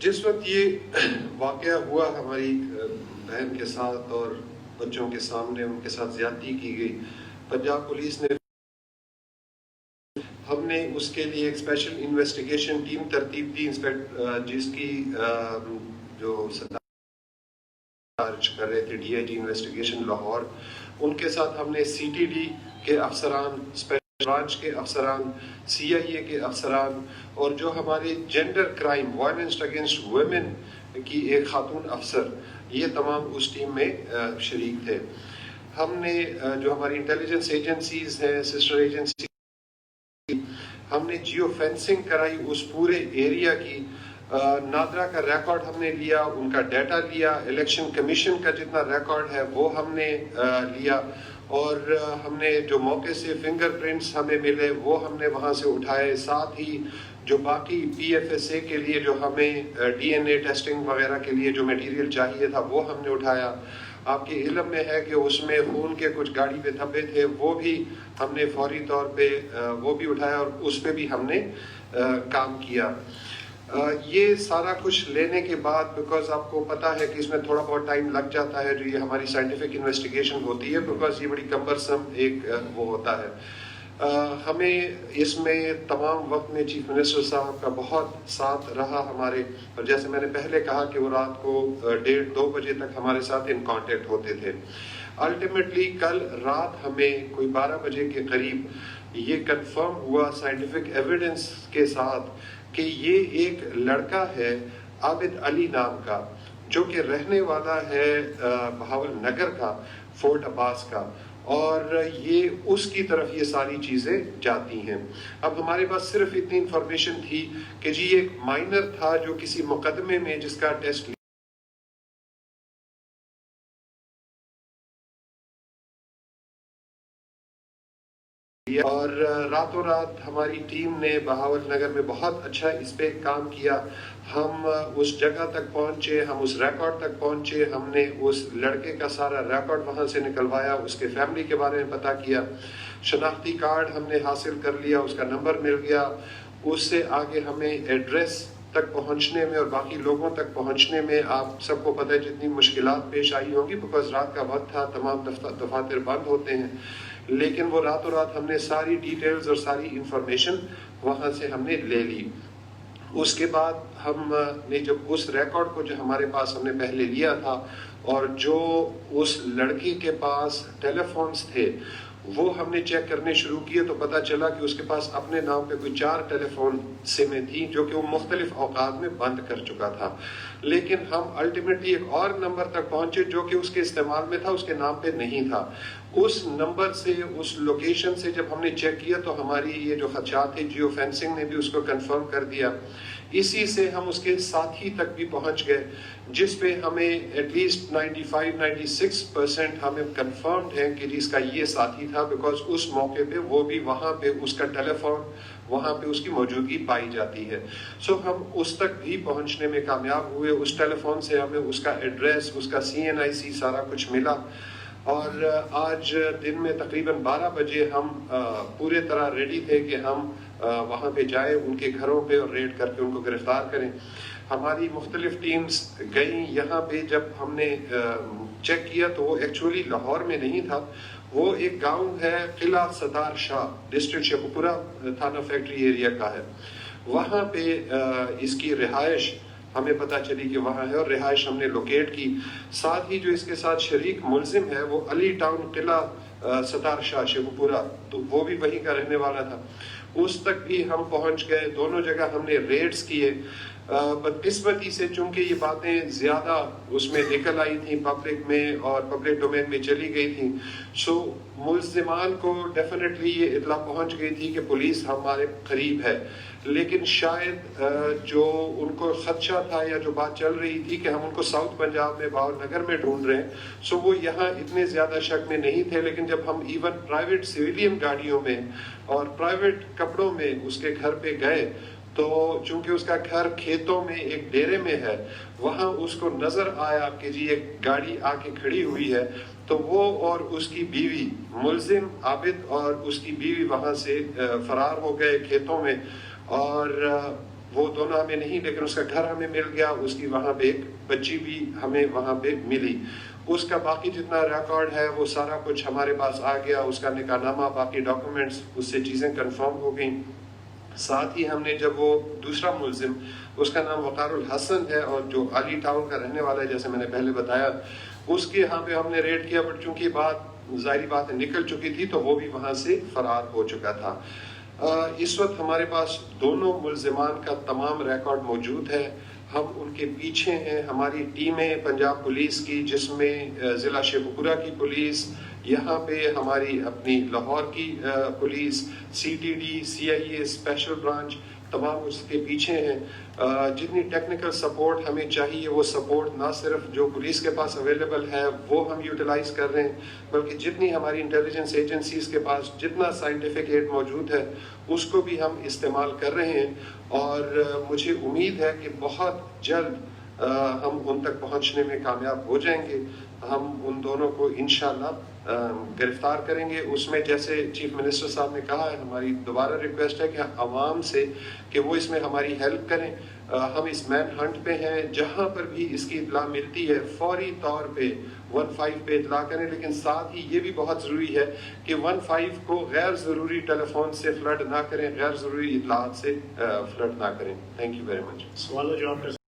جس وقت یہ واقعہ ہوا ہماری بہن کے ساتھ اور بچوں کے سامنے ان کے ساتھ زیادتی کی گئی، پنجاب پولیس نے ہم نے اس کے لیے ایک اسپیشل انویسٹیگیشن ٹیم ترتیب دی، جس کی جو صدارت کر رہے تھے D I G investigation Lahore, ان کے ساتھ ہم نے سی ٹی ڈی کے افسران، اسپیشل برانچ کے افسران، سی آئی اے کے افسران، اور جو ہمارے gender crime violence against women کی ایک خاتون افسر، یہ تمام اس ٹیم میں شریک تھے۔ ہم نے جو ہماری انٹیلیجنس ایجنسیز ہیں، سسٹر ایجنسی، ہم نے جیو فینسنگ کرائی اس پورے ایریا کی، نادرا کا ریکارڈ ہم نے لیا، ان کا ڈیٹا لیا، الیکشن کمیشن کا جتنا ریکارڈ ہے وہ ہم نے لیا، اور ہم نے جو موقع سے فنگر پرنٹس ہمیں ملے وہ ہم نے وہاں سے اٹھائے، ساتھ ہی جو باقی پی ایف ایس اے کے لیے جو ہمیں ڈی این اے ٹیسٹنگ وغیرہ کے لیے جو میٹیریل چاہیے تھا وہ ہم نے اٹھایا۔ آپ کے علم میں ہے کہ اس میں خون کے کچھ گاڑی پہ دھبے تھے، وہ بھی ہم نے فوری طور پہ وہ بھی اٹھایا اور اس پہ بھی ہم نے کام کیا۔ یہ سارا کچھ لینے کے بعد، بیکاز آپ کو پتا ہے کہ اس میں تھوڑا بہت ٹائم لگ جاتا ہے جو یہ ہماری سائنٹیفک انویسٹیگیشن ہوتی ہے، بیکاز یہ بڑی کمبرسم ایک وہ ہوتا ہے۔ ہمیں اس میں تمام وقت میں چیف منسٹر صاحب کا بہت ساتھ رہا ہمارے، اور جیسے میں نے پہلے کہا کہ وہ رات کو 1:30-2 بجے تک ہمارے ساتھ ان کانٹیکٹ ہوتے تھے۔ الٹیمیٹلی کل رات ہمیں کوئی 12 بجے کے قریب یہ کنفرم ہوا سائنٹیفک ایویڈنس کے ساتھ کہ یہ ایک لڑکا ہے عابد علی نام کا، جو کہ رہنے والا ہے بہاول نگر کا، فورٹ عباس کا، اور یہ اس کی طرف یہ ساری چیزیں جاتی ہیں۔ اب ہمارے پاس صرف اتنی انفارمیشن تھی کہ جی ایک مائنر تھا جو کسی مقدمے میں جس کا ٹیسٹ اور راتوں رات ہماری ٹیم نے بہاول نگر میں بہت اچھا اس پہ کام کیا۔ ہم اس جگہ تک پہنچے، ہم اس ریکارڈ تک پہنچے، ہم نے اس لڑکے کا سارا ریکارڈ وہاں سے نکلوایا، اس کے فیملی کے بارے میں پتہ کیا، شناختی کارڈ ہم نے حاصل کر لیا، اس کا نمبر مل گیا، اس سے آگے ہمیں ایڈریس تک پہنچنے میں اور باقی لوگوں تک پہنچنے میں آپ سب کو پتہ ہے جتنی مشکلات پیش آئی ہوں گی، بیکاز رات کا وقت تھا، تمام دفاتر بند ہوتے ہیں، لیکن وہ راتوں رات ہم نے ساری ڈیٹیلز اور ساری انفارمیشن وہاں سے ہم نے لے لی۔ اس کے بعد ہم نے جب اس ریکارڈ کو جو ہمارے پاس ہم نے پہلے لیا تھا اور جو اس لڑکی کے پاس ٹیلی فونز تھے وہ ہم نے چیک کرنے شروع کیے، تو پتہ چلا کہ اس کے پاس اپنے نام پہ کوئی 4 ٹیلی فون سمیں تھیں جو کہ وہ مختلف اوقات میں بند کر چکا تھا، لیکن ہم الٹیمیٹلی ایک اور نمبر تک پہنچے جو کہ اس کے استعمال میں تھا، اس کے نام پہ نہیں تھا۔ اس نمبر سے، اس لوکیشن سے جب ہم نے چیک کیا تو ہماری یہ جو خدشات تھے جیو فینسنگ نے بھی اس کو کنفرم کر دیا۔ اسی سے ہم اس کے ساتھی تک بھی پہنچ گئے، جس پہ ہمیں ایٹ لیسٹ 95-96% ہمیں کنفرمڈ ہیں کہ جس کا یہ ساتھی تھا، بیکاز اس موقع پہ وہ بھی وہاں پہ اس کا ٹیلی فون وہاں پہ اس کی موجودگی پائی جاتی ہے۔ سو ہم اس تک بھی پہنچنے میں کامیاب ہوئے، اس ٹیلی فون سے ہمیں اس کا ایڈریس، اس کا CNIC سارا کچھ ملا، اور آج دن میں تقریباً 12 بجے ہم پورے طرح ریڈی تھے کہ ہم وہاں پہ جائیں ان کے گھروں پہ اور ریڈ کر کے ان کو گرفتار کریں۔ ہماری مختلف ٹیمز گئیں یہاں پہ، جب ہم نے چیک کیا تو وہ ایکچولی لاہور میں نہیں تھا، وہ ایک گاؤں ہے قلعہ ستار شاہ، ڈسٹرکٹ شیخوپورہ تھانہ فیکٹری ایریا کا ہے، وہاں پہ اس کی رہائش ہمیں پتہ چلی کہ وہاں ہے، اور رہائش ہم نے لوکیٹ کی۔ ساتھ ہی جو اس کے ساتھ شریک ملزم ہے وہ علی ٹاؤن قلعہ ستار شاہ شیخوپورہ، تو وہ بھی وہیں کا رہنے والا تھا، اس تک بھی ہم پہنچ گئے۔ دونوں جگہ ہم نے ریڈز کیے، بدقسمتی سے چونکہ یہ باتیں زیادہ اس میں نکل آئی تھیں پبلک میں اور پبلک ڈومین میں چلی گئی تھیں، سو ملزمان کو ڈیفینیٹلی یہ اطلاع پہنچ گئی تھی کہ پولیس ہمارے قریب ہے، لیکن شاید جو ان کو خدشہ تھا یا جو بات چل رہی تھی کہ ہم ان کو ساؤتھ پنجاب میں بہاول نگر میں ڈھونڈ رہے ہیں، سو وہ یہاں اتنے زیادہ شک میں نہیں تھے۔ لیکن جب ہم ایون پرائیویٹ سویلین گاڑیوں میں اور پرائیویٹ کپڑوں میں اس کے گھر پہ گئے، تو چونکہ اس کا گھر کھیتوں میں ایک ڈیرے میں ہے، وہاں اس کو نظر آیا کہ جی ایک گاڑی آ کے کھڑی ہوئی ہے، تو وہ اور اس کی بیوی، ملزم عابد اور اس کی بیوی وہاں سے فرار ہو گئے کھیتوں میں، اور وہ دونوں ہمیں نہیں، لیکن اس کا گھر ہمیں مل گیا، اس کی وہاں پہ ایک بچی بھی ہمیں وہاں پہ ملی. اس کا باقی جتنا ریکارڈ ہے وہ سارا کچھ ہمارے پاس آ گیا، اس کا نکاح نامہ، باقی ڈاکومنٹس، اس سے چیزیں کنفرم ہو گئیں. ساتھ ہی ہم نے جب وہ دوسرا ملزم، اس کا نام وقار الحسن ہے اور جو علی ٹاؤن کا رہنے والا ہے جیسے میں نے پہلے بتایا، اس کے یہاں پہ ہم نے ریڈ کیا، بٹ چونکہ ظاہری بات نکل چکی تھی تو وہ بھی وہاں سے فرار ہو چکا تھا. اس وقت ہمارے پاس دونوں ملزمان کا تمام ریکارڈ موجود ہے، ہم ان کے پیچھے ہیں. ہماری ٹیمیں پنجاب پولیس کی، جس میں ضلع شیخوپورہ کی پولیس، یہاں پہ ہماری اپنی لاہور کی police, C T D, C I A special branch, تمام اس کے پیچھے ہیں. جتنی ٹیکنیکل سپورٹ ہمیں چاہیے وہ سپورٹ نہ صرف جو پولیس کے پاس اویلیبل ہے وہ ہم یوٹیلائز کر رہے ہیں، بلکہ جتنی ہماری انٹیلیجنس ایجنسیز کے پاس جتنا سائنٹیفک ایڈ موجود ہے اس کو بھی ہم استعمال کر رہے ہیں. اور مجھے امید ہے کہ بہت جلد ہم ان تک پہنچنے میں کامیاب ہو جائیں گے. ہم ان دونوں کو انشاءاللہ گرفتار کریں گے. اس میں جیسے چیف منسٹر صاحب نے کہا ہے، ہماری دوبارہ ریکویسٹ ہے کہ عوام سے کہ وہ اس میں ہماری ہیلپ کریں. ہم اس مین ہنٹ پہ ہیں، جہاں پر بھی اس کی اطلاع ملتی ہے فوری طور پہ 15 پہ اطلاع کریں، لیکن ساتھ ہی یہ بھی بہت ضروری ہے کہ 15 کو غیر ضروری ٹیلی فون سے فلڈ نہ کریں، غیر ضروری اطلاعات سے فلڈ نہ کریں. Thank you very much. سوال و جواب